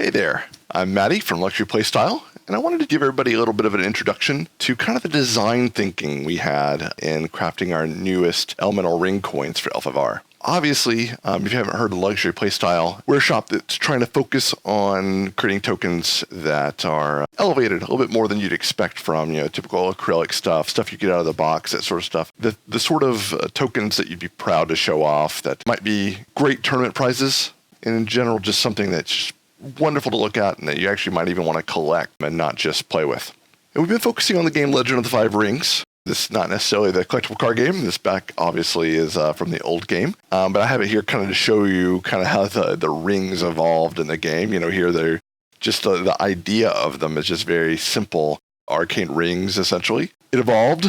Hey there, I'm Maddie from Luxury Playstyle, and I wanted to give everybody a little bit of an introduction to kind of the design thinking we had in crafting our newest elemental ring coins for L5R. Obviously, if you haven't heard of Luxury Playstyle, we're a shop that's trying to focus on creating tokens that are elevated a little bit more than you'd expect from, typical acrylic stuff you get out of the box, that sort of stuff. The sort of tokens that you'd be proud to show off that might be great tournament prizes, and in general, just something that's wonderful to look at and that you actually might even want to collect and not just play with. And we've been focusing on the game Legend of the Five Rings. This is not necessarily the collectible card game. This back obviously is from the old game. But I have it here kind of to show you kind of how the rings evolved in the game. Here they're just the idea of them is just very simple arcane rings, essentially. It evolved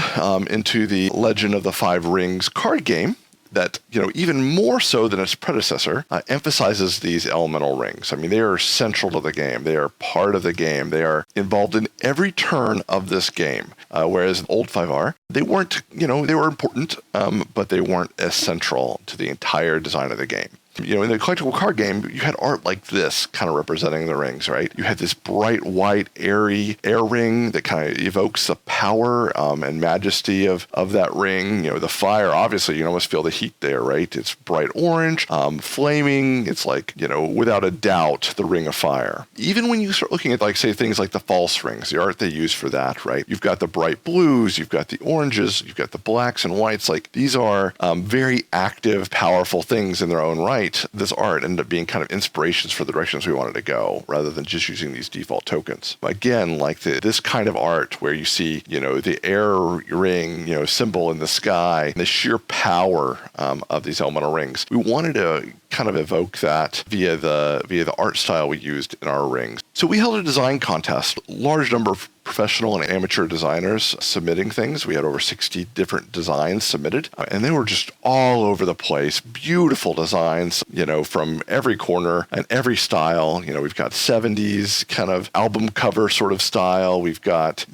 into the Legend of the Five Rings card game that, even more so than its predecessor, emphasizes these elemental rings. I mean, they are central to the game. They are part of the game. They are involved in every turn of this game. Whereas in old 5R, they weren't, they were important, but they weren't as central to the entire design of the game. In the collectible card game, you had art like this kind of representing the rings, right? You had this bright, white, airy air ring that kind of evokes the power and majesty of that ring. The fire, obviously, you can almost feel the heat there, right? It's bright orange, flaming. It's like, without a doubt, the ring of fire. Even when you start looking at, say, things like the false rings, the art they use for that, right? You've got the bright blues, you've got the oranges, you've got the blacks and whites. These are very active, powerful things in their own right. This art ended up being kind of inspirations for the directions we wanted to go, rather than just using these default tokens. Again, this kind of art where you see, the air ring, symbol in the sky, the sheer power of these elemental rings. We wanted to kind of evoke that via the art style we used in our rings. So we held a design contest. Large number of professional and amateur designers submitting things. We had over 60 different designs submitted, and they were just all over the place. Beautiful designs, from every corner and every style. We've got 70s kind of album cover sort of style. We've got,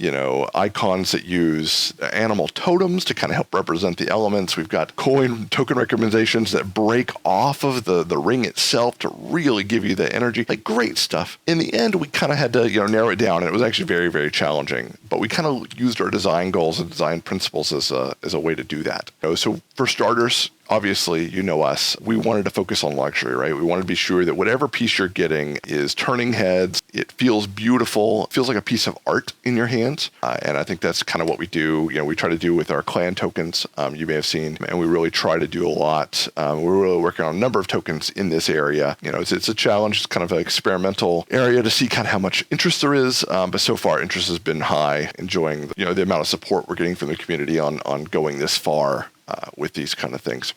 icons that use animal totems to kind of help represent the elements. We've got coin token recommendations that break off of the ring itself to really give you the energy. Great stuff. In the end, we kind of had to, narrow it down, and it was actually very, very challenging. But we kind of used our design goals and design principles as a way to do that. So for starters, obviously, us, we wanted to focus on luxury, right? We wanted to be sure that whatever piece you're getting is turning heads. It feels beautiful. It feels like a piece of art in your hands. And I think that's kind of what we do. We try to do with our clan tokens, you may have seen, and we really try to do a lot. We're really working on a number of tokens in this area. It's a challenge. It's kind of an experimental area to see kind of how much interest there is. But so far, interest has been high, enjoying, the amount of support we're getting from the community on going this far with these kind of things.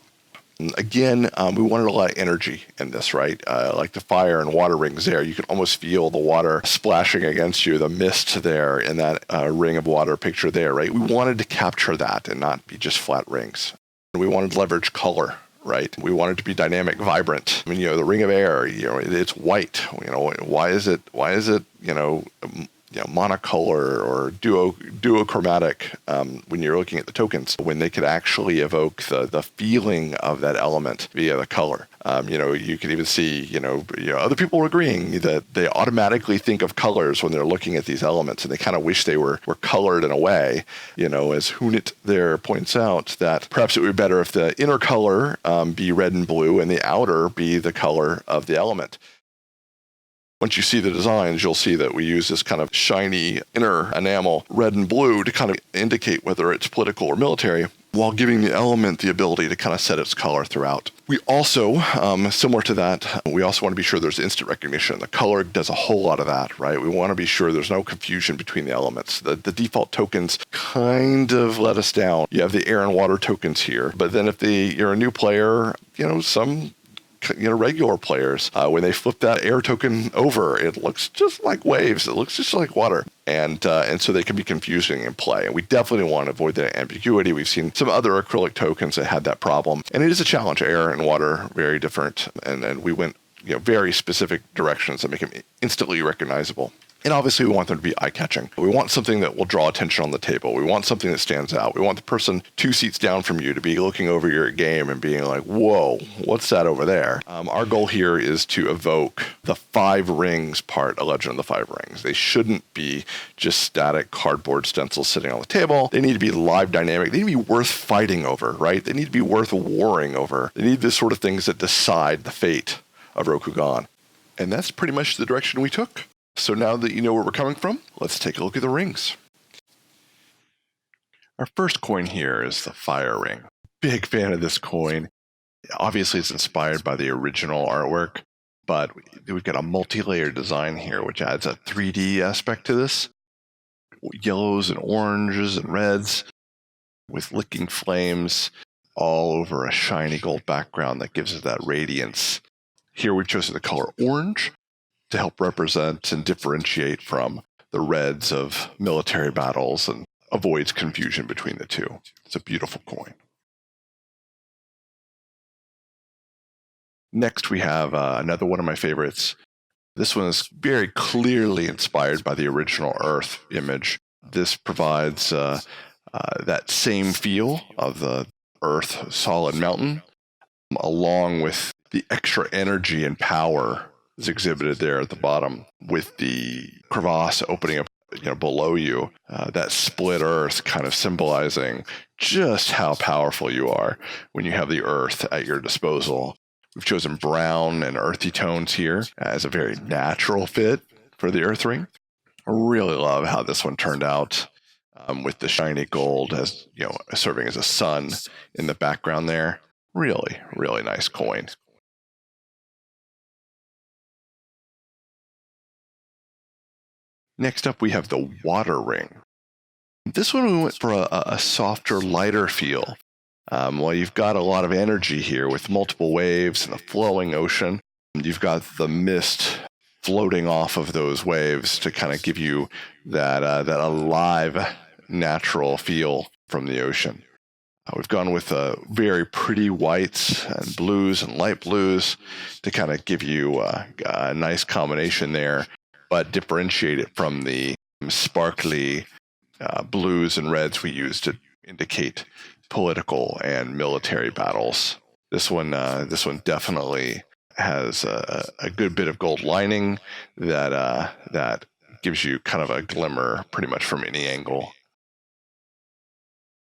Again, we wanted a lot of energy in this, right? Like the fire and water rings there. You can almost feel the water splashing against you, the mist there in that ring of water picture there, right? We wanted to capture that and not be just flat rings. And we wanted to leverage color, right? We wanted to be dynamic, vibrant. I mean, the ring of air, it's white. Why is it, monocolor or duochromatic when you're looking at the tokens, when they could actually evoke the feeling of that element via the color. You can even see, other people are agreeing that they automatically think of colors when they're looking at these elements, and they kind of wish they were colored in a way, as Hunit there points out, that perhaps it would be better if the inner color be red and blue and the outer be the color of the element. Once you see the designs, you'll see that we use this kind of shiny inner enamel, red and blue, to kind of indicate whether it's political or military, while giving the element the ability to kind of set its color throughout. We also, similar to that, we also want to be sure there's instant recognition. The color does a whole lot of that, right? We want to be sure there's no confusion between the elements. The default tokens kind of let us down. You have the air and water tokens here, but then if you're a new player, some regular players, when they flip that air token over, it looks just like waves. It looks just like water. And so they can be confusing in play. And we definitely want to avoid that ambiguity. We've seen some other acrylic tokens that had that problem. And it is a challenge. Air and water, very different. And we went very specific directions that make them instantly recognizable. And obviously, we want them to be eye-catching. We want something that will draw attention on the table. We want something that stands out. We want the person 2 seats down from you to be looking over your game and being like, whoa, what's that over there? Our goal here is to evoke the 5 rings part of Legend of the Five Rings. They shouldn't be just static cardboard stencils sitting on the table. They need to be live, dynamic. They need to be worth fighting over, right? They need to be worth warring over. They need the sort of things that decide the fate of Rokugan. And that's pretty much the direction we took. So now that you know where we're coming from, let's take a look at the rings. Our first coin here is the Fire Ring. Big fan of this coin. Obviously, it's inspired by the original artwork, but we've got a multi-layer design here, which adds a 3D aspect to this. Yellows and oranges and reds with licking flames all over a shiny gold background that gives it that radiance. Here we've chosen the color orange to help represent and differentiate from the reds of military battles and avoids confusion between the two. It's a beautiful coin. Next, we have another one of my favorites. This one is very clearly inspired by the original Earth image. This provides that same feel of the Earth solid mountain, along with the extra energy and power is exhibited there at the bottom with the crevasse opening up below you, that split earth kind of symbolizing just how powerful you are when you have the earth at your disposal. We've chosen brown and earthy tones here as a very natural fit for the earth ring. I really love how this one turned out with the shiny gold as serving as a sun in the background there. Really, really nice coin. Next up, we have the Water Ring. This one we went for a softer, lighter feel. Well, you've got a lot of energy here with multiple waves and a flowing ocean. You've got the mist floating off of those waves to kind of give you that alive, natural feel from the ocean. We've gone with very pretty whites and blues and light blues to kind of give you a nice combination there, but differentiate it from the sparkly blues and reds we use to indicate political and military battles. This one definitely has a good bit of gold lining that gives you kind of a glimmer pretty much from any angle.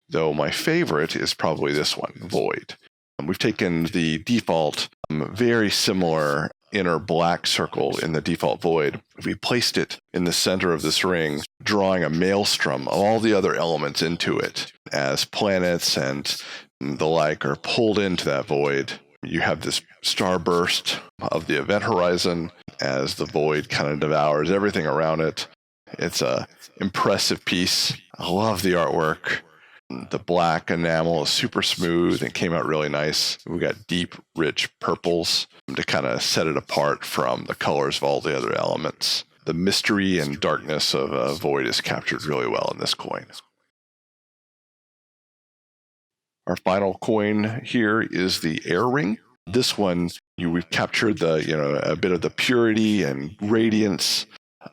Though my favorite is probably this one, Void. We've taken the default, very similar inner black circle in the default Void. We placed it in the center of this ring, drawing a maelstrom of all the other elements into it. As planets and the like are pulled into that Void, you have this starburst of the event horizon as the Void kind of devours everything around it. It's a impressive piece. I love the artwork. The black enamel is super smooth and came out really nice. We got deep, rich purples to kind of set it apart from the colors of all the other elements. The mystery and darkness of Void is captured really well in this coin. Our final coin here is the Air Ring. This one, we've captured a bit of the purity and radiance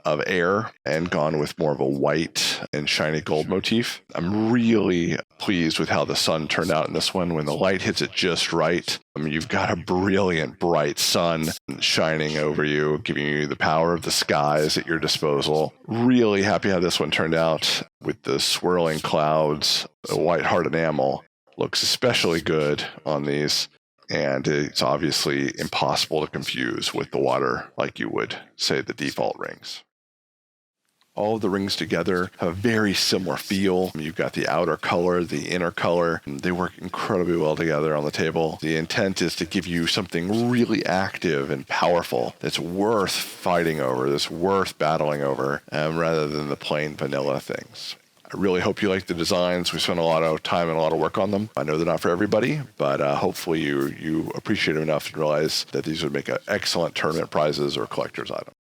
of air and gone with more of a white and shiny gold motif. I'm really pleased with how the sun turned out in this one. When the light hits it just right, you've got a brilliant, bright sun shining over you, giving you the power of the skies at your disposal. Really happy how this one turned out with the swirling clouds. The white heart enamel looks especially good on these. And it's obviously impossible to confuse with the water like you would, say, the default rings. All of the rings together have a very similar feel. You've got the outer color, the inner color. They work incredibly well together on the table. The intent is to give you something really active and powerful that's worth fighting over, that's worth battling over, rather than the plain vanilla things. I really hope you like the designs. We spent a lot of time and a lot of work on them. I know they're not for everybody, but hopefully you appreciate them enough to realize that these would make excellent tournament prizes or collector's items.